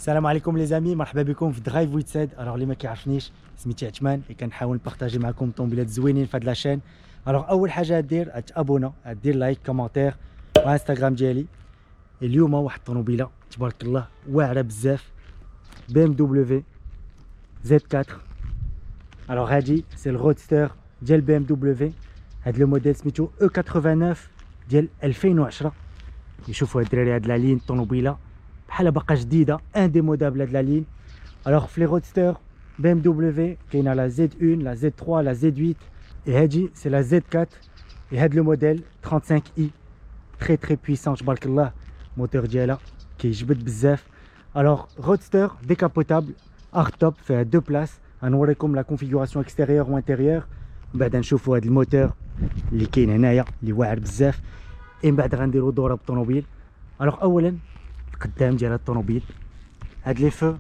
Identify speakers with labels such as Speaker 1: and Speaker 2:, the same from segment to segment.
Speaker 1: السلام عليكم لي زامي، مرحبا بكم في درايف ويت ساد. الوغ اللي ما كيعرفنيش سميتي عثمان كنحاول نبارطاجي معكم طوموبيلات زوينين في هاد لاشين. الوغ اول حاجه دير تابونا، دير لايك كومونتير وانستغرام ديالي. اليوم واحد الطوموبيله تبارك الله واعره بزاف، بي ام دبليو زد 4. الوغ هادي سي الرودستر ديال بي ام دبليو. هاد لو موديل سميتو او 89 ديال 2010. يشوفوا الدراري هاد لا لين طوموبيله بحال باقا جديده انديمودابل هاد لا لين. الوغ في لي رودستر بي ام دبليو كاينه لا زد 1 لا زد 3 لا زد 8 اي هادي سي لا زد 4. اي هاد لو موديل 35 اي تري بويسون تبارك الله، موتور ديالها كيجبد بزاف. الوغ رودستر ديكابوتابل ار توب، فيها دو بلاس. غنوريكم لا كونفيغوراسيون اكستيريور و انتيريور، من بعد نشوفوا هاد الموتور اللي كاين هنايا اللي واعر بزاف، من بعد غنديروا دوره بالطوموبيل. الوغ اولا القدام ديال الطوموبيل هاد لي فو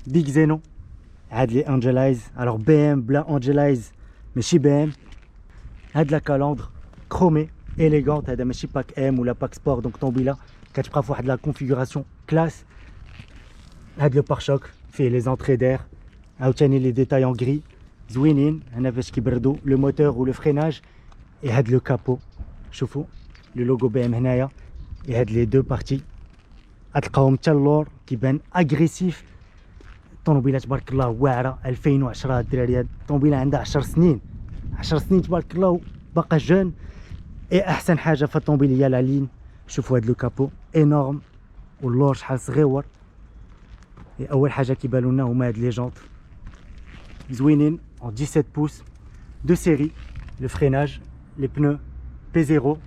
Speaker 1: بيك زينو، هاد لي انجلايز. الوغ بي ام بلا انجلايز ماشي بي ام. هاد لا كالندر كرومي اليغونت، هذا ماشي باك ام ولا باك سبور، دونك طوموبيله كتبقى فواحد لا كونفيغوراسيون كلاس. هاد لو بارشوك فيه لي زونطري دير، عاوتاني لي ديتاي اون غري زوينين هنا باش كيبردوا لو موتور و لو فريناج. اي هاد لو كابو شوفوا لو لوغو بي ام هنايا. اي هاد لي دو بارتي غتلقاهم حتى اللور كيبان اغريسيف. الطوموبيله تبارك الله واعره 2010. الدراري هاد الطوموبيله عندها 10 سنين، 10 سنين تبارك الله باقا جون. اي احسن حاجه في الطوموبيل هي لا لين. شوفوا هاد لو كابو انورم واللور شحال صغيور. اول حاجه كيبانوا لنا هما هاد لي جونط زوينين en 17 pouces de série. le freinage, les pneus P0.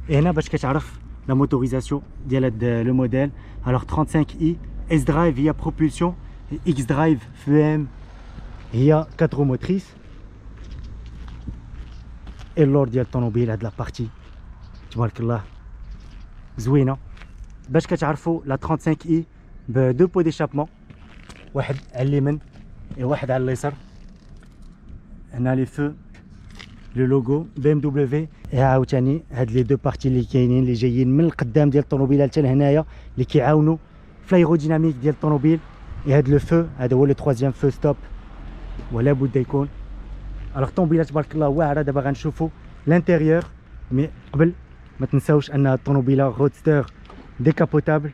Speaker 1: et هنا باش كتعرف la motorisation ديال هاد لو موديل. alors 35i S drive هي propulsion، X drive FM هي 4 motrices. et اللور ديال الطوموبيل هاد لا بارتي تبارك الله زوينه. باش كتعرفوا لا 35i بدو بو ديشابمون، واحد على اليمين وواحد على اليسار. هنا لي فو لو لوغو بي ام دبليو. عاوتاني هاد لي دو بارتي اللي كاينين اللي جايين من القدام ديال الطوموبيله حتى لهنايا اللي كيعاونوا في الايروديناميك ديال الطوموبيل. هاد لو فو هذا هو لو ترويزيام فو ستوب ولا بد يكون. الوغ الطوموبيله تبارك الله واعره. دابا غنشوفوا لانتيريور، مي قبل ما تنساوش ان الطوموبيله رودستر ديكابوتابل.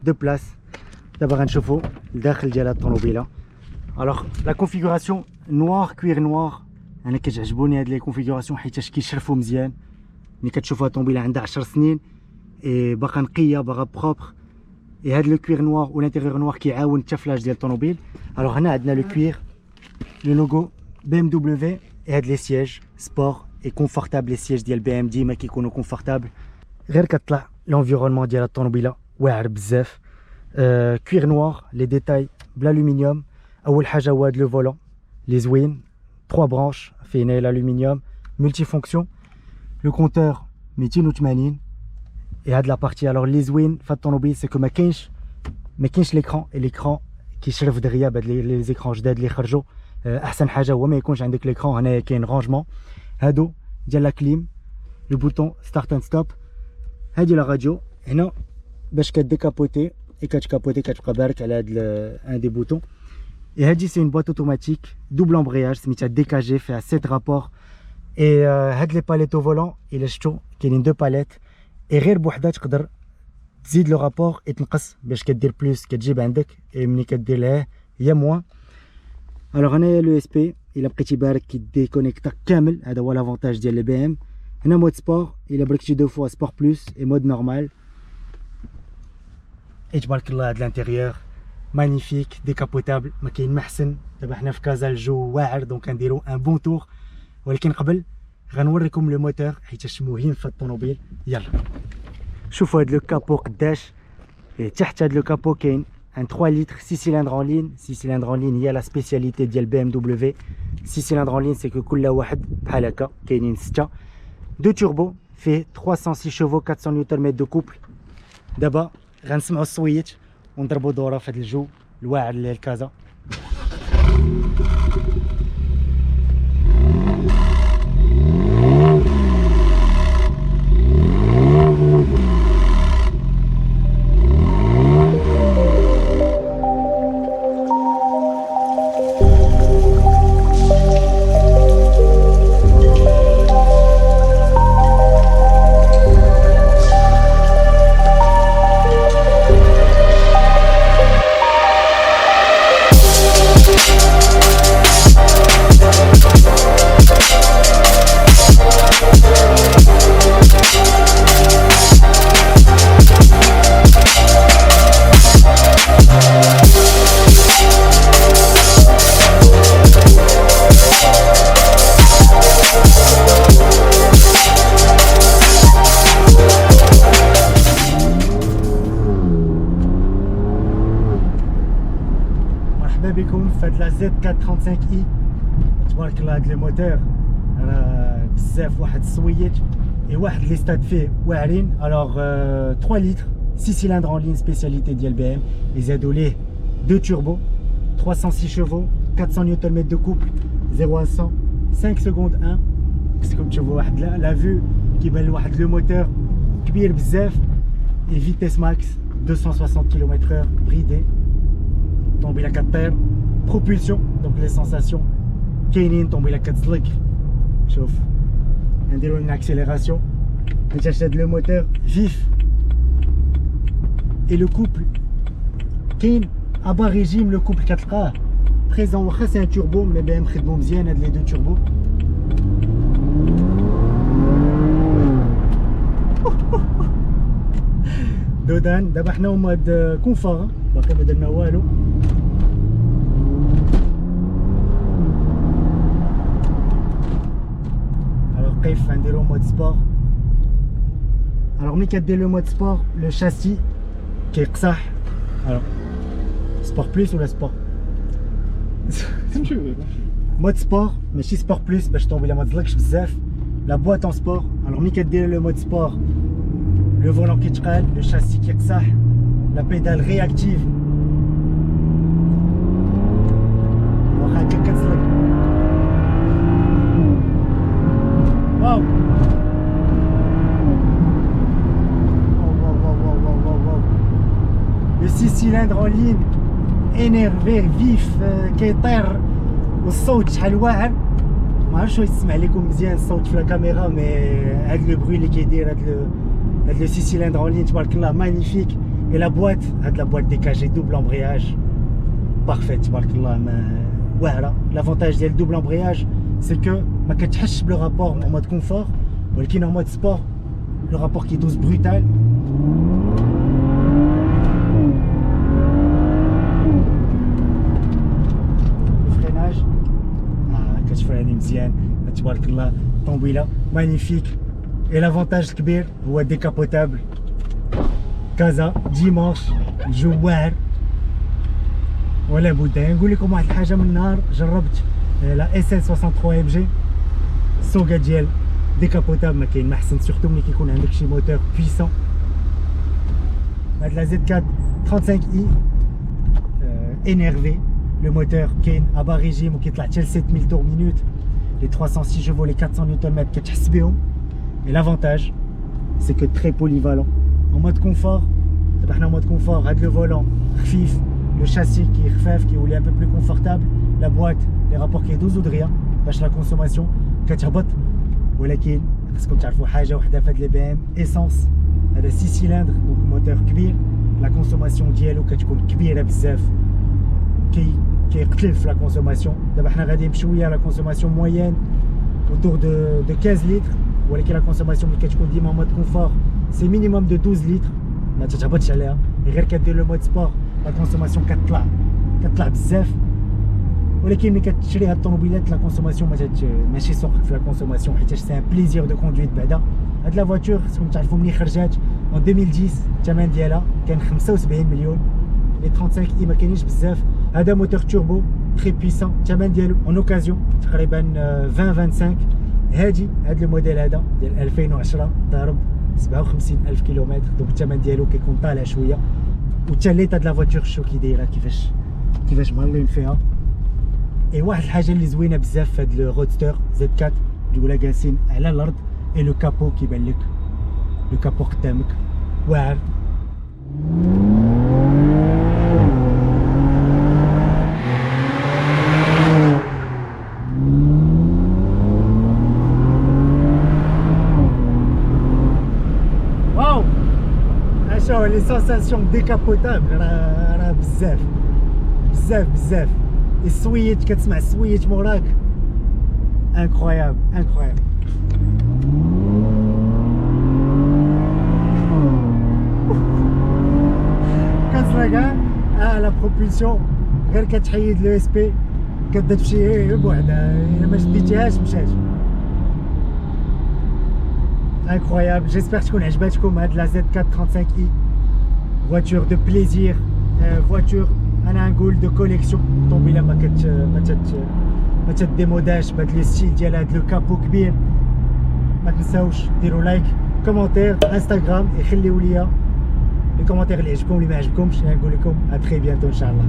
Speaker 1: دو بلاس. دابا غنشوفوا الداخل ديال الطوموبيله. الوغ لا كونفيغوراسيون نوار كوير نوار، انا كتعجبوني هاد لي كونفيغوراسيون حيتاش كيشرفوا مزيان. ملي كتشوفوا الطوموبيله عندها 10 سنين اي باقا نقيه باقا بروبر. اي هاد لو كوير نوار و لانتيريور نوار كيعاون حتى في لاج ديال الطوموبيل. الوغ هنا عندنا لو كوير لو لوغو بي ام دبليو. اي هاد لي سياج سبور اي كونفورتابل. لي سياج ديال بي ام ديما كيكونوا كونفورتابل. غير كطلع لونفيرونمون ديال الطوموبيله واعر بزاف. كوير نوار، لي ديتاي بالالومنيوم. اول حاجه هو هاد لو فولون لي زوين 3 برانش فيه هنايا الالومنيوم ملتي فونكسيون. لو كونتور 280. اي هاد لا بارتي الوغ لي زوين في الطوموبيل سي كو ما كاينش ليكران. ليكران كيشرف دغيا بهاد لي زيكران جداد اللي خرجوا. احسن حاجه هو ما يكونش عندك ليكران. هنايا كاين رانجمون هادو ديال لا كليم، لو بوطون ستارت اند ستوب. هادي لا راديو هنا باش كديكابوتي اي كتكابوتي كتبقى بارك على هاد ان دي بوطون. اي هادي سي اون بواط اوتوماتيك دوبل امبرياج سميتها دي كي جي، فيها 7 رابور. اي هاد لي باليت او فولون الا شفتو كاينين دو باليت، اي غير بوحده تقدر تزيد لو رابور اي تنقص باش كدير بلوس كتجيب عندك، اي ملي كدير لها هي موان. الوغ هنايا لو اس بي الا بقيتي بارك كيديكونيكتا كامل، هذا هو لافونتاج ديال لي بي ام. هنا مود سبور الا بركتي دو فوا سبور بلوس اي مود نورمال. اي تبارك الله هاد الانتيريور مانيفيك ديكابوتابل، ما كاين ما احسن. دابا حنا في كازا الجو واعر دونك غنديرو ان بون تور، ولكن قبل غنوريكم لو موتور حيتاش مهم في الطوموبيل. يلا شوفوا هاد لو كابو قداش. تحت هاد لو كابو كاين un 3 litres 6 cylindres en ligne. 6 cylindres en ligne, il y a la spécialité de BMW. 6 cylindres en ligne, c'est que كل واحد بحال هكا كاينين 6. 2 turbo fait 306 chevaux 400 Nm de couple. دابا غنسمعوا الصويت ونضربوا دوره في هذا الجو الواعر اللي الكازا. بكم في هاد لا زد 435 اي. تبارك الله هاد لي موتور راه بزاف واحد السويت اي واحد لي ستاد فيه واعرين. الوغ 3 لتر 6 cylindres en ligne spécialité ديال بي ام. يزادوا ليه 2 turbo 306 chevaux 400 Nm de couple 0 à 100 5 secondes 1. كيفكم تشوفوا واحد لا فيو كيبان لواحد لو موتور كبير بزاف. اي فيتيس ماكس 260 km/h bridé. طوموبيله كطير بروبولسيون دونك لي سونساسيون كاينين. طوموبيله كتزلق. شوف نديرو لنا اكسيليراسيون. انت هاد لو موتور فيف اي لو كوبل كاين ابا ريجيم. لو كوبل كتلقاه بريزون واخا سي ان توربو مي بي ام خدمو مزيان هاد لي دو توربو. دودان دابا حنا هما هاد كونفور باقي ما درنا والو. الوغ كيف نديرو مود سبور. الوغ ملي كدير لو مود سبور لو شاسي كيقصح. الوغ سبور بلس ولا سبور مود سبور ماشي سبور بلس باش الطوموبيله ما تزلقش بزاف. لا بواط اون سبور. الوغ ملي كدير لو مود سبور le volant qui تقال le châssis qui يقصح la pédale réactive واخا هكا كتزلق. واو le 6 cylindres en ligne énervé vif كيطير والصوت شحال واعر. ما عرفتش واش يسمع لكم مزيان الصوت في الكاميرا مي هاد لو بروي اللي كيدير هاد le 6 cylindres en ligne, tabarakallah, magnifique. Et la boîte, la boîte dégagée, double embrayage, parfait, tabarakallah. Voilà, l'avantage du double embrayage, c'est que ma katchhash le rapport en mode confort, mais en mode sport, le rapport qui est douce brutal. Le freinage, katch freine mzien, tabarakallah, طوموبيله magnifique. Et l'avantage كبير هو décapotable. كازا ديمانش الجو واعر ولا بد. نقول لكم واحد الحاجه من النهار جربت لا اس ال 63 ام جي السوقه ديال ديكابوتابل ما كاين ما احسن سورتو ملي كيكون عندك شي موتور بويسون. هاد لا زد 435 اي énervé. Le moteur كاين ابا ريجيم وكيطلع حتى ل 7000 tours minute. Les 306 chevaux les 400 Nm كتحس بهم. Et l'avantage, c'est que très polyvalent. En mode confort, en mode confort, avec le volant, khfif, le châssis qui est khfef, qui est un peu plus confortable, la boîte, les rapports qui est 12 ou de rien, la consommation, كتهبط. ولكن خاصكم تعرفوا حاجة وحدة في هاد لي بي ام essence. هذا 6 cylindres, donc moteur كبير. La consommation ديالو كتكون كبيرة بزاف. كيقتل في la consommation. دابا حنا غاديين بشوية la consommation moyenne autour de 15 litres. ولكن لا كونسوماسيون ملي كتكون ديما مود كونفور سي مينيموم دو 12 لتر ما تتهبطش عليها. غير كدير لو مود سبور لا كونسوماسيون كتطلع بزاف. ولكن ملي كتشري هاد الطوموبيلات لا كونسوماسيون ماشي سوقك في لا كونسوماسيون حيت سي ان بليزير دو كوندويت. بعدا هاد لا فواتور خصكم تعرفوا ملي خرجات ان 2010 الثمن ديالها كان 75 مليون. لي 35 اي ما كاينينش بزاف. هذا موتور توربو تري بيسون، الثمن ديالو اون اوكازيون تقريبا 20-25 هادي. هذا الموديل هذا ديال 2010 ضارب 57000 كيلومتر، دونك الثمن ديالو كيكون طالع شويه. وتا ليطا د لا فواتور شو كي دايره كيفاش مهلين فيها. اي واحد الحاجه اللي زوينه بزاف في هاد الرودستر زد 4 الاولى جالسين على الارض، اي لو كابو كيبان لك، لو كابو قدامك واعر. واو اشوف لي سونساسيون ديكابوتابل راه بزاف بزاف بزاف. السويت كتسمع السويت موراك انكرويابل انكرويابل. كنسمع كاع لا بروبولسيون غير كتحيد لو اس بي كتبدا تمشي بوحدها، الا ما شديتيهاش مشات. انكرويابل. جيسبر تكون عجباتكم هاد لا زد 4 35 اي، فواتور دو بليزير، فواتور انا نقول دو كوليكسيون. طوموبيله ما تديموداش بهاد لو ستيل ديال هاد لو كابو كبير. ما تنساوش ديروا لايك كومونتير انستغرام، يخليو ليا لي كومونتير اللي عجبكم واللي ما عجبكمش. نقول لكم ا تري بيانتو ان شاء الله.